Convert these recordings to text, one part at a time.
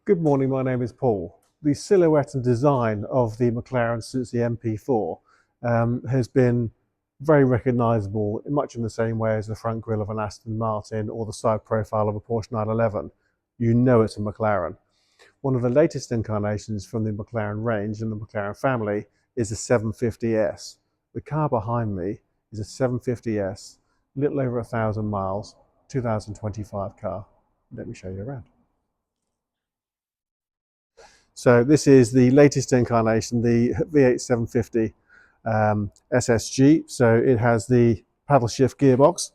Good morning, my name is Paul. The silhouette and design of the McLaren since the MP4 has been very recognisable, much in the same way as the front grille of an Aston Martin or the side profile of a Porsche 911. You know it's a McLaren. One of the latest incarnations from the McLaren range and the McLaren family is the 750S. The car behind me is a 750S, little over 1,000 miles, 2025 car. Let me show you around. So this is the latest incarnation, the V8 750 SSG. So it has the paddle shift gearbox.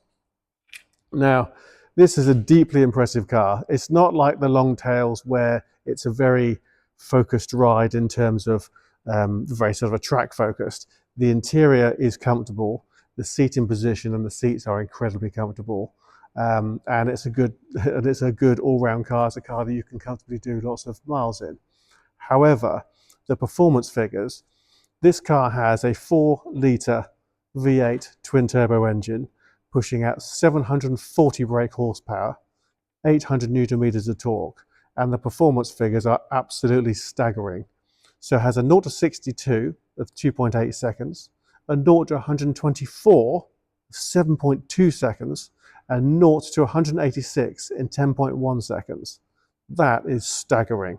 Now, this is a deeply impressive car. It's not like the long tails where it's a very focused ride in terms of very sort of a track focused. The interior is comfortable. The seating position and the seats are incredibly comfortable. And it's a good all-round car. It's a car that you can comfortably do lots of miles in. However, the performance figures, this car has a 4-litre V8 twin-turbo engine pushing out 740 brake horsepower, 800 newton meters of torque, and the performance figures are absolutely staggering. So it has a 0 to 62 of 2.8 seconds, a 0 to 124 of 7.2 seconds, and 0 to 186 in 10.1 seconds. That is staggering.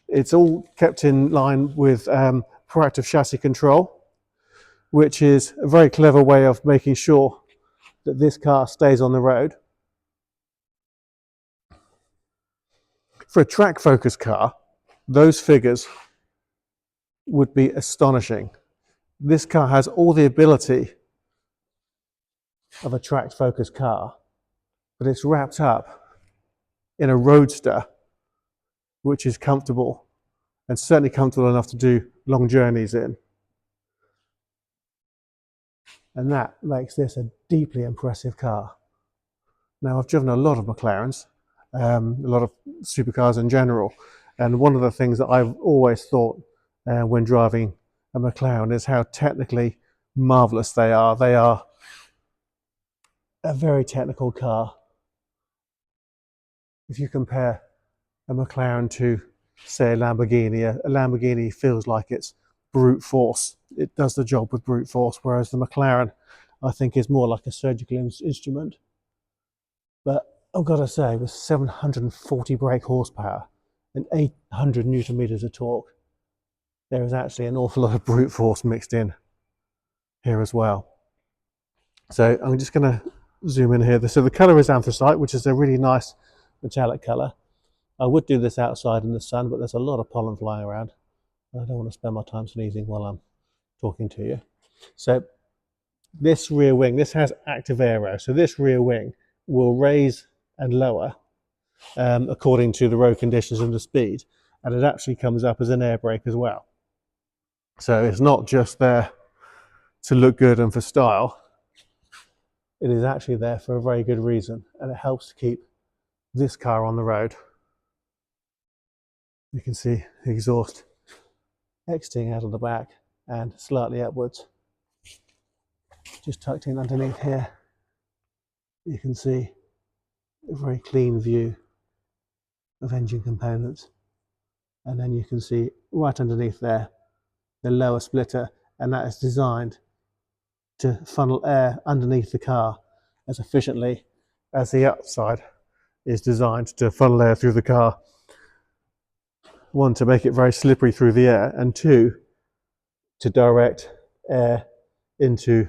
It's all kept in line with proactive chassis control, which is a very clever way of making sure that this car stays on the road. For a track focused car, those figures would be astonishing. This car has all the ability of a track focused car, but it's wrapped up in a roadster which is comfortable and certainly comfortable enough to do long journeys in. And that makes this a deeply impressive car. Now, I've driven a lot of McLarens, a lot of supercars in general, and one of the things that I've always thought when driving a McLaren is how technically marvellous they are. They are a very technical car. If you compare a McLaren to, say, a Lamborghini feels like it's brute force. It does the job with brute force, whereas the McLaren, I think, is more like a surgical instrument. But I've got to say, with 740 brake horsepower and 800 newton meters of torque, there is actually an awful lot of brute force mixed in here as well. So I'm just going to zoom in here. So the colour is anthracite, which is a really nice metallic colour. I would do this outside in the sun, but there's a lot of pollen flying around. I don't want to spend my time sneezing while I'm talking to you. So this rear wing, this has active aero. So this rear wing will raise and lower according to the road conditions and the speed. And it actually comes up as an air brake as well. So it's not just there to look good and for style. It is actually there for a very good reason. And it helps to keep this car on the road. You can see the exhaust exiting out of the back and slightly upwards. Just tucked in underneath here, you can see a very clean view of engine components. And then you can see right underneath there the lower splitter, and that is designed to funnel air underneath the car as efficiently as the outside is designed to funnel air through the car. One, to make it very slippery through the air, and two, to direct air into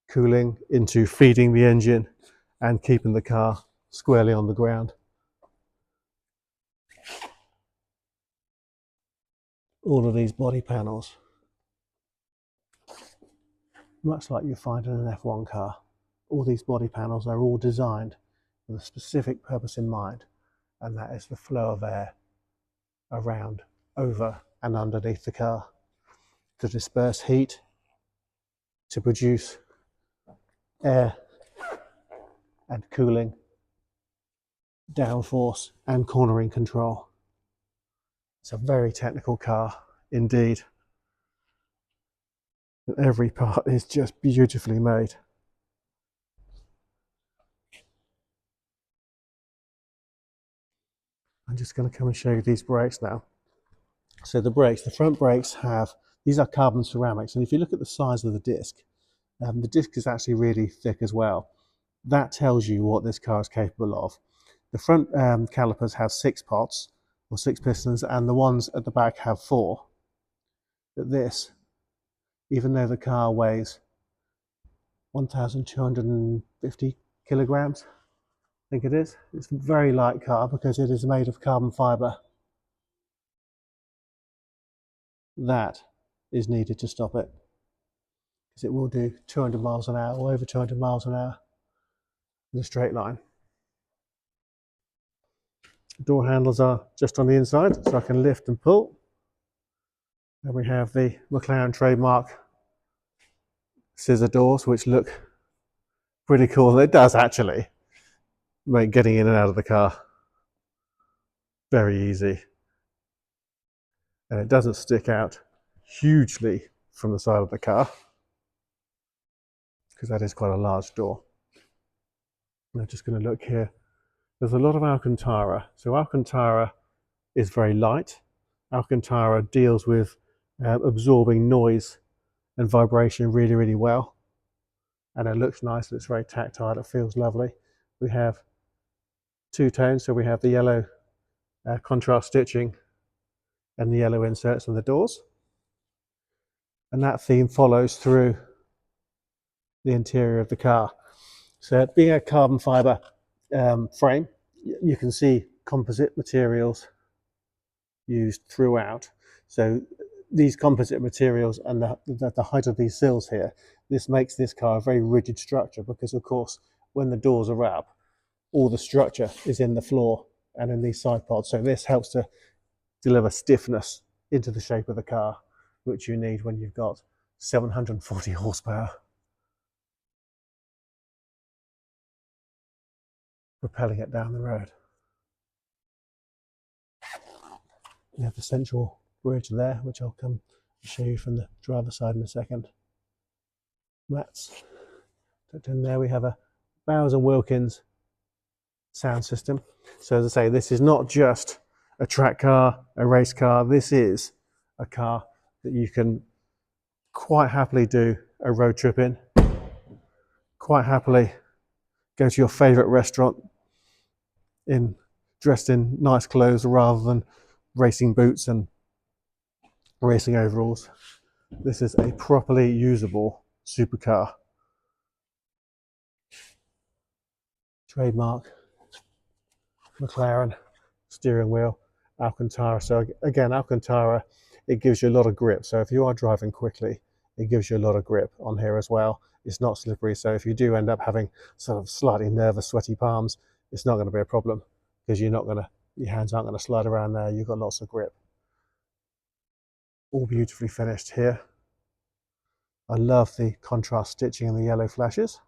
cooling, into feeding the engine and keeping the car squarely on the ground. All of these body panels, much like you find in an F1 car, all these body panels are all designed with a specific purpose in mind, and that is the flow of air around, over and underneath the car, to disperse heat, to produce air and cooling, downforce and cornering control. It's a very technical car indeed. Every part is just beautifully made. I'm just going to come and show you these brakes now. So the brakes, the front brakes these are carbon ceramics, and if you look at the size of the disc is actually really thick as well. That tells you what this car is capable of. The front calipers have 6 pots or 6 pistons, and the ones at the back have 4. But this, even though the car weighs 1,250 kilograms, I think it is, it's a very light car because it is made of carbon fibre. That is needed to stop it, because it will do 200 miles an hour or over 200 miles an hour in a straight line. Door handles are just on the inside, so I can lift and pull. And we have the McLaren trademark scissor doors, which look pretty cool. It does actually make getting in and out of the car very easy. And it doesn't stick out hugely from the side of the car, because that is quite a large door. I'm just going to look here. There's a lot of Alcantara. So Alcantara is very light. Alcantara deals with absorbing noise and vibration really, really well. And it looks nice, it's very tactile, it feels lovely. We have 2 tones, so we have the yellow contrast stitching and the yellow inserts on the doors. And that theme follows through the interior of the car. So being a carbon fibre frame, you can see composite materials used throughout. So these composite materials and the height of these sills here, this makes this car a very rigid structure, because of course when the doors are up, all the structure is in the floor and in these side pods. So this helps to deliver stiffness into the shape of the car, which you need when you've got 740 horsepower propelling it down the road. We have the central bridge there, which I'll come show you from the driver's side in a second. Mats tucked in there. We have a Bowers & Wilkins sound system. So as I say, this is not just a track car, a race car. This is a car that you can quite happily do a road trip in, quite happily go to your favourite restaurant dressed in nice clothes rather than racing boots and racing overalls. This is a properly usable supercar. Trademark McLaren steering wheel, Alcantara. So again, Alcantara, it gives you a lot of grip. So if you are driving quickly, it gives you a lot of grip on here as well. It's not slippery, so if you do end up having sort of slightly nervous, sweaty palms, it's not going to be a problem, because your hands aren't going to slide around there. You've got lots of grip. All beautifully finished here. I love the contrast stitching and the yellow flashes.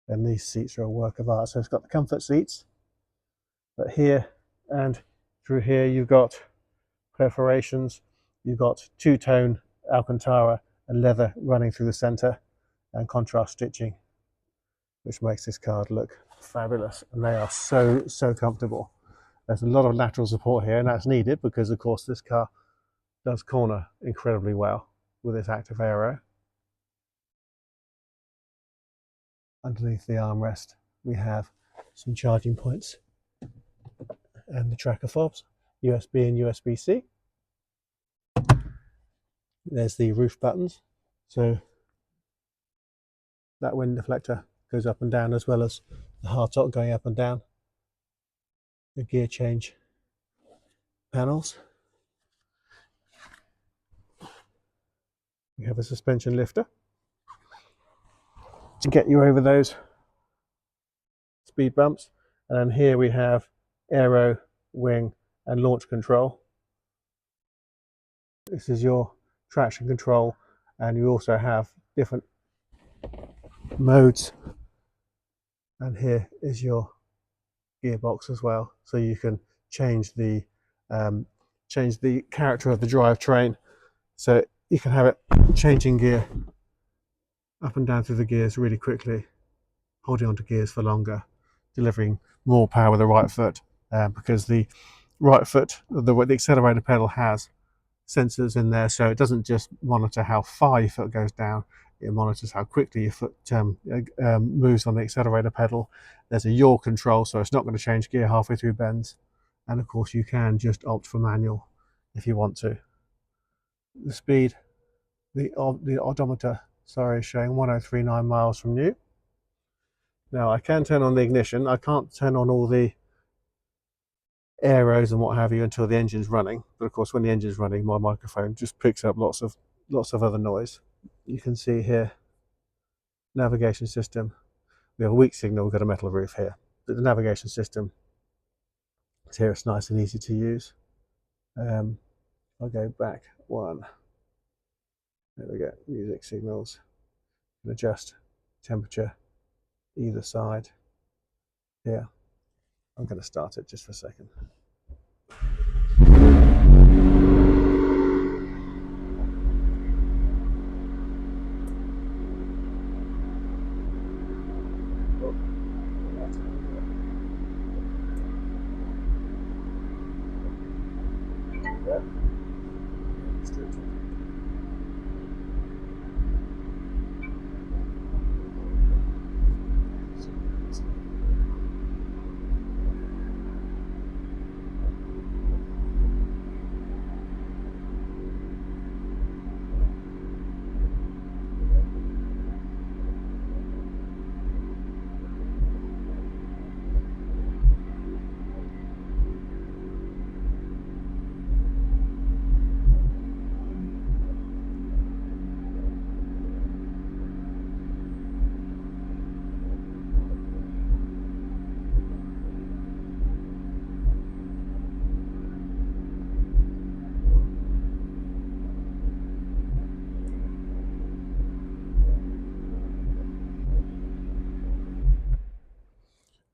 And these seats are a work of art. So it's got the comfort seats, but here and through here you've got perforations. You've got 2-tone Alcantara and leather running through the center, and contrast stitching, which makes this car look fabulous. And they are so comfortable. There's a lot of lateral support here, and that's needed because of course this car does corner incredibly well with its active aero. Underneath the armrest we have some charging points and the tracker fobs, USB and USB-C. There's the roof buttons, so that wind deflector goes up and down, as well as the hardtop going up and down. The gear change panels. We have a suspension lifter to get you over those speed bumps, and then here we have aero, wing and launch control. This is your traction control, and you also have different modes, and here is your gearbox as well, so you can change the character of the drivetrain, so you can have it changing gear up and down through the gears really quickly, holding onto gears for longer, delivering more power with the right foot, because the right foot, the accelerator pedal has sensors in there, so it doesn't just monitor how far your foot goes down, it monitors how quickly your foot moves on the accelerator pedal. There's a yaw control, so it's not going to change gear halfway through bends, and of course you can just opt for manual if you want to. The speed, the odometer, sorry, is showing 1039 miles from new. Now I can turn on the ignition. I can't turn on all the aeros and what have you until the engine's running, but of course when the engine's running my microphone just picks up lots of other noise. You can see here, navigation system. We have a weak signal, we've got a metal roof here, but the navigation system is here. It's nice and easy to use. I'll go back one. There we go, music signals. You can adjust temperature either side here. I'm going to start it just for a second.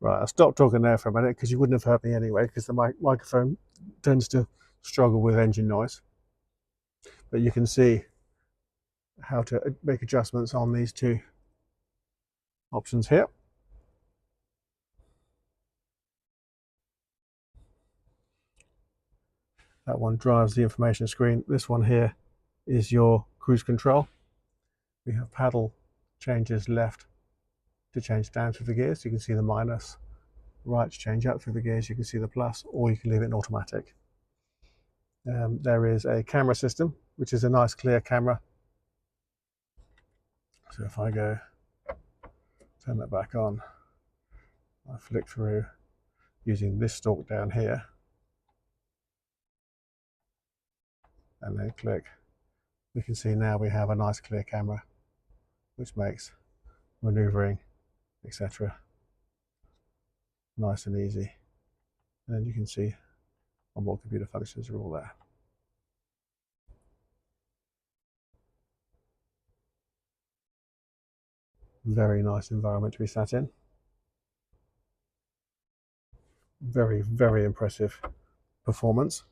Right, I'll stop talking there for a minute because you wouldn't have heard me anyway, because the microphone tends to struggle with engine noise. But you can see how to make adjustments on these two options here. That one drives the information screen. This one here is your cruise control. We have paddle changes left to change down through the gears. You can see the minus. Right to change up through the gears. You can see the plus, or you can leave it in automatic. There is a camera system, which is a nice clear camera. So if I go turn that back on, I flick through using this stalk down here, and then click. We can see now we have a nice clear camera, which makes maneuvering, etc. nice and easy. And then you can see onboard computer functions are all there. Very nice environment to be sat in. Very, very impressive performance.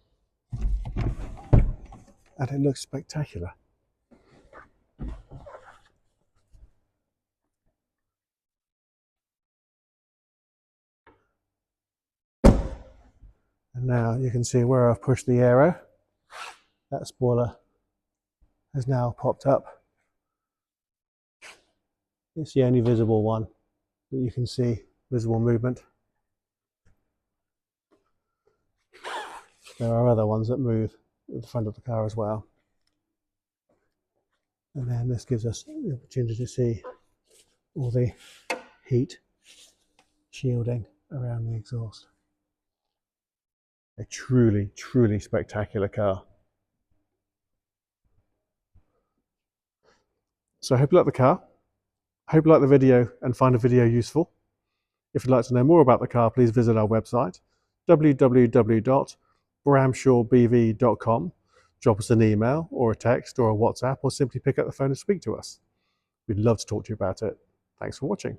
And it looks spectacular. And now you can see where I've pushed the aero. That spoiler has now popped up. It's the only visible one that you can see, visible movement. There are other ones that move at the front of the car as well. And then this gives us the opportunity to see all the heat shielding around the exhaust. A truly, truly spectacular car. So I hope you like the car. I hope you like the video and find the video useful. If you'd like to know more about the car, please visit our website, www.bramshawebv.com. Drop us an email or a text or a WhatsApp, or simply pick up the phone and speak to us. We'd love to talk to you about it. Thanks for watching.